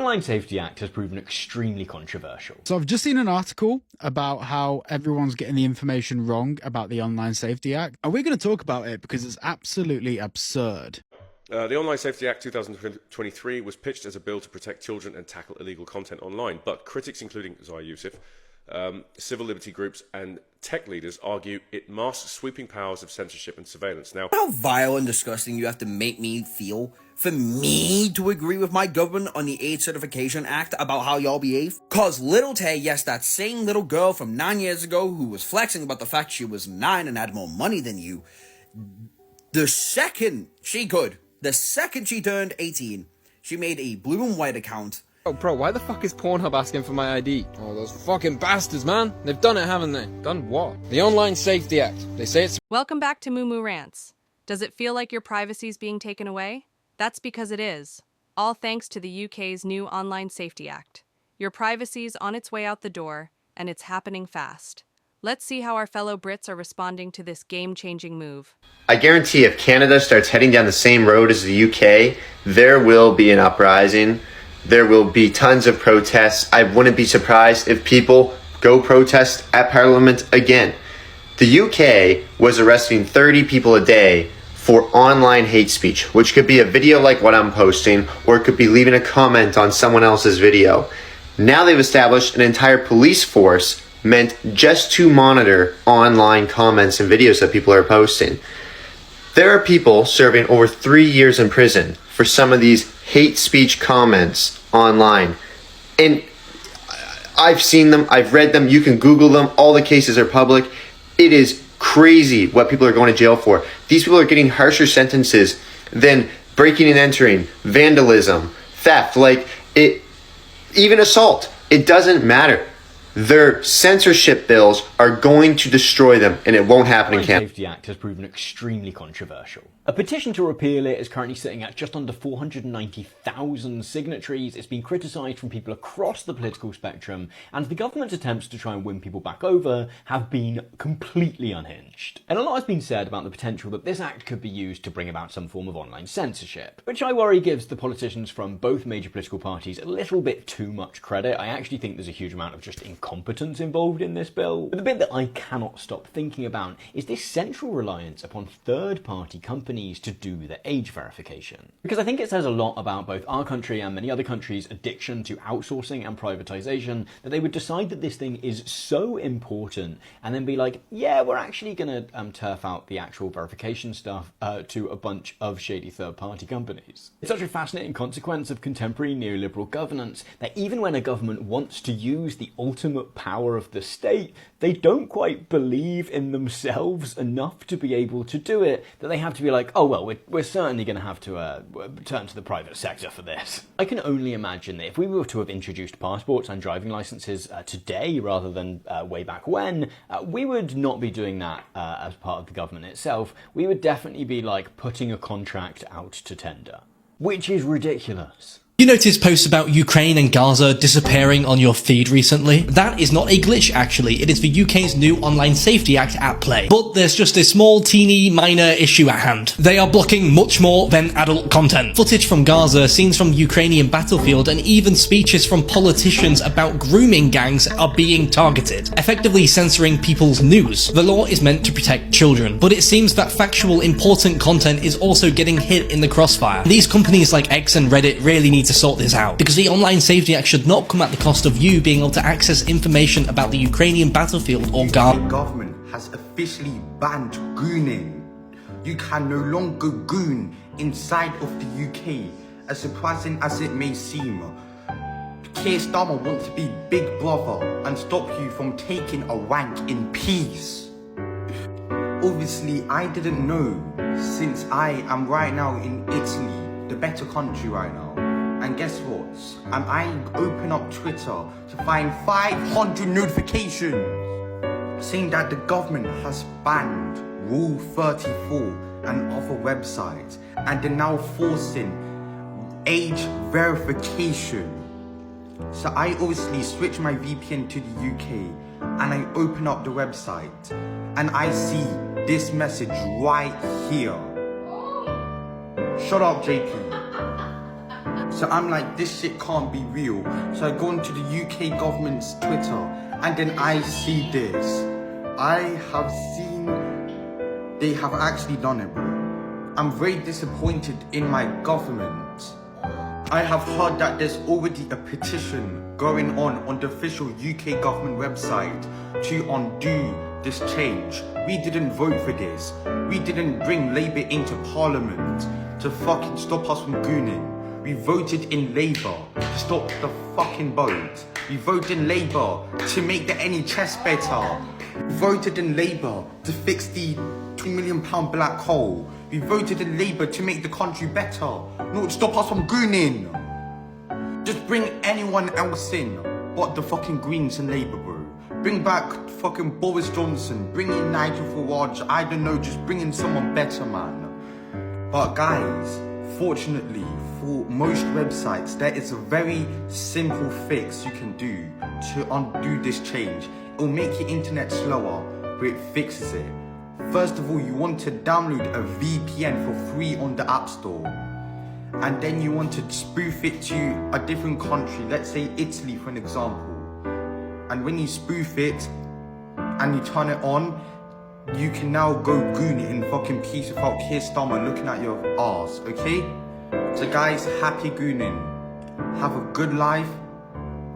The Online Safety Act has proven extremely controversial. So I've just seen an article about how everyone's getting the information wrong about the Online Safety Act, and we're going to talk about it because it's absolutely absurd. The Online Safety Act 2023 was pitched as a bill to protect children and tackle illegal content online, but critics including Zaya Yusuf, civil liberty groups and tech leaders argue it masks sweeping powers of censorship and surveillance. Now, how vile and disgusting you have to make me feel for me to agree with my government on the AIDS Certification Act about how y'all behave? Cause little Tay, yes, that same little girl from 9 years ago who was flexing about the fact she was 9 and had more money than you, the second she turned 18, she made a blue and white account. Oh, bro, why the fuck is Pornhub asking for my ID? Oh, those fucking bastards, man. They've done it, haven't they? Done what? The Online Safety Act. They say it's... Welcome back to MOOMOO Rants. Does it feel like your privacy's being taken away? That's because it is. All thanks to the UK's new Online Safety Act. Your privacy's on its way out the door, and it's happening fast. Let's see how our fellow Brits are responding to this game-changing move. I guarantee if Canada starts heading down the same road as the UK, there will be an uprising. There will be tons of protests. I wouldn't be surprised if people go protest at Parliament again. The UK was arresting 30 people a day for online hate speech, which could be a video like what I'm posting, or it could be leaving a comment on someone else's video. Now they've established an entire police force meant just to monitor online comments and videos that people are posting. There are people serving over 3 years in prison for some of these hate speech comments online. And I've seen them, I've read them, you can Google them, all the cases are public. It is crazy what people are going to jail for. These people are getting harsher sentences than breaking and entering, vandalism, theft, even assault. It doesn't matter. Their censorship bills are going to destroy them, and it won't happen in Canada. The Safety Act has proven extremely controversial. A petition to repeal it is currently sitting at just under 490,000 signatories. It's been criticised from people across the political spectrum, and the government's attempts to try and win people back over have been completely unhinged. And a lot has been said about the potential that this act could be used to bring about some form of online censorship, which I worry gives the politicians from both major political parties a little bit too much credit. I actually think there's a huge amount of just incompetence involved in this bill. But the bit that I cannot stop thinking about is this central reliance upon third-party companies to do the age verification. Because I think it says a lot about both our country and many other countries' addiction to outsourcing and privatization that they would decide that this thing is so important and then be like, yeah, we're actually gonna turf out the actual verification stuff to a bunch of shady third-party companies. It's such a fascinating consequence of contemporary neoliberal governance that even when a government wants to use the ultimate power of the state, they don't quite believe in themselves enough to be able to do it, that they have to be like, oh well, we're certainly going to have to turn to the private sector for this. I can only imagine that if we were to have introduced passports and driving licenses today rather than way back when, we would not be doing that as part of the government itself. We would definitely be like putting a contract out to tender, which is ridiculous. You noticed posts about Ukraine and Gaza disappearing on your feed recently? That is not a glitch actually, it is the UK's new Online Safety Act at play. But there's just a small teeny minor issue at hand. They are blocking much more than adult content. Footage from Gaza, scenes from the Ukrainian battlefield, and even speeches from politicians about grooming gangs are being targeted, effectively censoring people's news. The law is meant to protect children, but it seems that factual important content is also getting hit in the crossfire. These companies like X and Reddit really need to sort this out, because the Online Safety Act should not come at the cost of you being able to access information about the Ukrainian battlefield or Gaza. The government has officially banned gooning. You can no longer goon inside of the UK, as surprising as it may seem. Keir Starmer wants to be Big Brother and stop you from taking a wank in peace. Obviously, I didn't know, since I am right now in Italy, the better country right now. And guess what? I open up Twitter to find 500 notifications saying that the government has banned Rule 34 and other websites, and they're now forcing age verification. So I obviously switch my VPN to the UK and I open up the website and I see this message right here. Shut up, JP. So I'm like, this shit can't be real. So I go onto the UK government's Twitter, and then I see this. I have seen they have actually done it, bro. I'm very disappointed in my government. I have heard that there's already a petition going on the official UK government website to undo this change. We didn't vote for this. We didn't bring Labour into Parliament to fucking stop us from gooning. We voted in Labour to stop the fucking boat. We voted in Labour to make the NHS better. We voted in Labour to fix the £2 million black hole. We voted in Labour to make the country better, not to stop us from gooning. Just bring anyone else in but the fucking Greens and Labour, bro. Bring back fucking Boris Johnson, bring in Nigel Farage, I don't know, just bring in someone better, man. But guys, fortunately, for most websites, there is a very simple fix you can do to undo this change. It will make your internet slower, but it fixes it. First of all, you want to download a VPN for free on the App Store. And then you want to spoof it to a different country, let's say Italy for an example. And when you spoof it and you turn it on, you can now go goon it in fucking peace without Keir Starmer looking at your arse, okay? So guys, happy gooning. Have a good life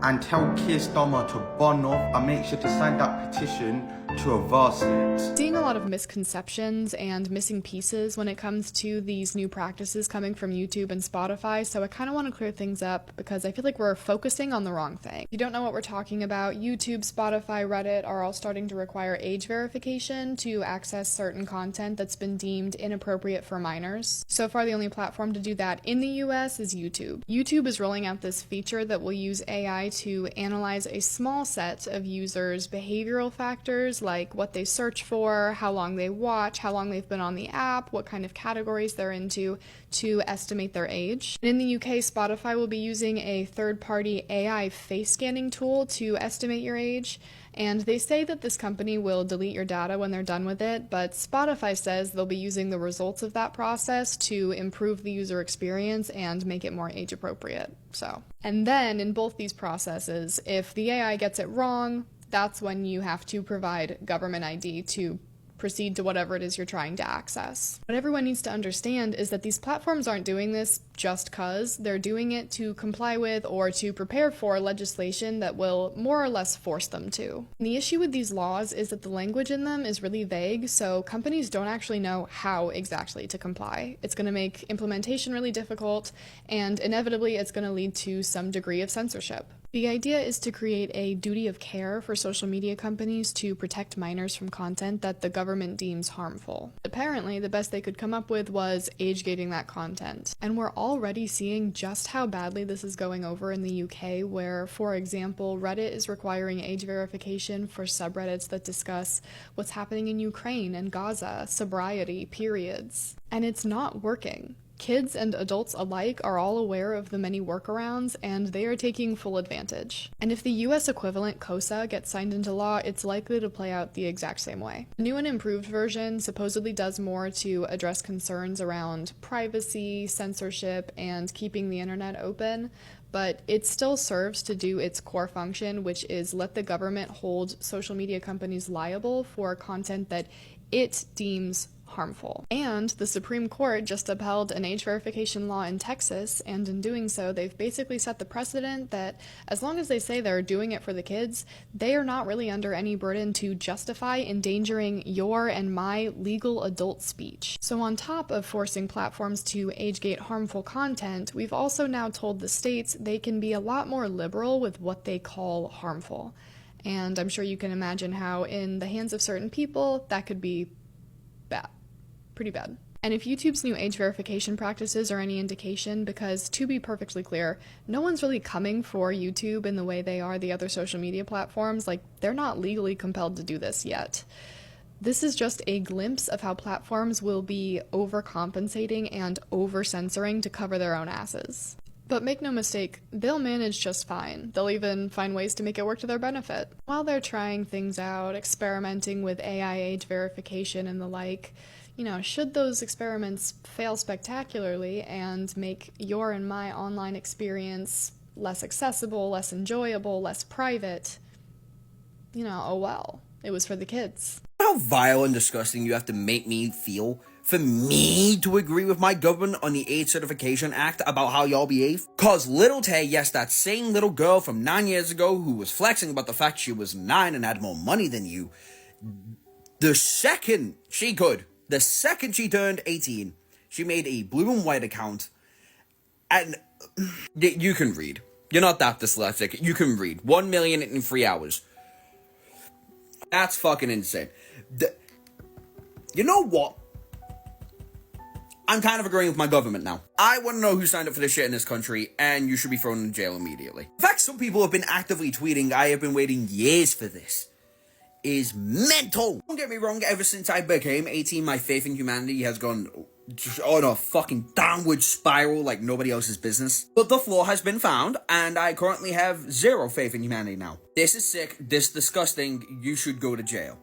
and tell Keir Starmer to burn off and make sure to sign that petition to reverse it. Seeing a lot of misconceptions and missing pieces when it comes to these new practices coming from YouTube and Spotify, so I kind of want to clear things up because I feel like we're focusing on the wrong thing. If you don't know what we're talking about, YouTube, Spotify, Reddit are all starting to require age verification to access certain content that's been deemed inappropriate for minors. So far, the only platform to do that in the US is YouTube. YouTube is rolling out this feature that will use AI to analyze a small set of users' behavioral factors like what they search for, how long they watch, how long they've been on the app, what kind of categories they're into to estimate their age. In the UK, Spotify will be using a third-party AI face scanning tool to estimate your age. And they say that this company will delete your data when they're done with it, but Spotify says they'll be using the results of that process to improve the user experience and make it more age appropriate. And then in both these processes, if the AI gets it wrong, that's when you have to provide government ID to proceed to whatever it is you're trying to access. What everyone needs to understand is that these platforms aren't doing this just cause. They're doing it to comply with or to prepare for legislation that will more or less force them to. And the issue with these laws is that the language in them is really vague, so companies don't actually know how exactly to comply. It's going to make implementation really difficult, and inevitably it's going to lead to some degree of censorship. The idea is to create a duty of care for social media companies to protect minors from content that the government deems harmful. Apparently, the best they could come up with was age-gating that content. And we're already seeing just how badly this is going over in the UK, where, for example, Reddit is requiring age verification for subreddits that discuss what's happening in Ukraine and Gaza, sobriety, periods. And it's not working. Kids and adults alike are all aware of the many workarounds, and they are taking full advantage. And if the US equivalent COSA gets signed into law, it's likely to play out the exact same way. The new and improved version supposedly does more to address concerns around privacy, censorship, and keeping the internet open, but it still serves to do its core function, which is let the government hold social media companies liable for content that it deems harmful. And the Supreme Court just upheld an age verification law in Texas, and in doing so, they've basically set the precedent that as long as they say they're doing it for the kids, they are not really under any burden to justify endangering your and my legal adult speech. So on top of forcing platforms to age-gate harmful content, we've also now told the states they can be a lot more liberal with what they call harmful. And I'm sure you can imagine how in the hands of certain people, that could be bad. Pretty bad. And if YouTube's new age verification practices are any indication, because to be perfectly clear, no one's really coming for YouTube in the way they are the other social media platforms, like they're not legally compelled to do this yet. This is just a glimpse of how platforms will be overcompensating and over-censoring to cover their own asses. But make no mistake, they'll manage just fine. They'll even find ways to make it work to their benefit. While they're trying things out, experimenting with AI age verification and the like, should those experiments fail spectacularly and make your and my online experience less accessible, less enjoyable, less private, oh well, it was for the kids. How vile and disgusting you have to make me feel for me to agree with my government on the AIDS Certification Act about how y'all behave? Cause little Tay, yes, that same little girl from 9 years ago who was flexing about the fact she was 9 and had more money than you, the second she turned 18, she made a blue and white account, and you can read. You're not that dyslexic. You can read. 1 million in 3 hours. That's fucking insane. You know what? I'm kind of agreeing with my government now. I want to know who signed up for this shit in this country, and you should be thrown in jail immediately. In fact, some people have been actively tweeting, I have been waiting years for this. Is mental. Don't get me wrong, ever since I became 18, my faith in humanity has gone on a fucking downward spiral like nobody else's business. But the flaw has been found, and I currently have zero faith in humanity now. This is sick, this is disgusting, you should go to jail.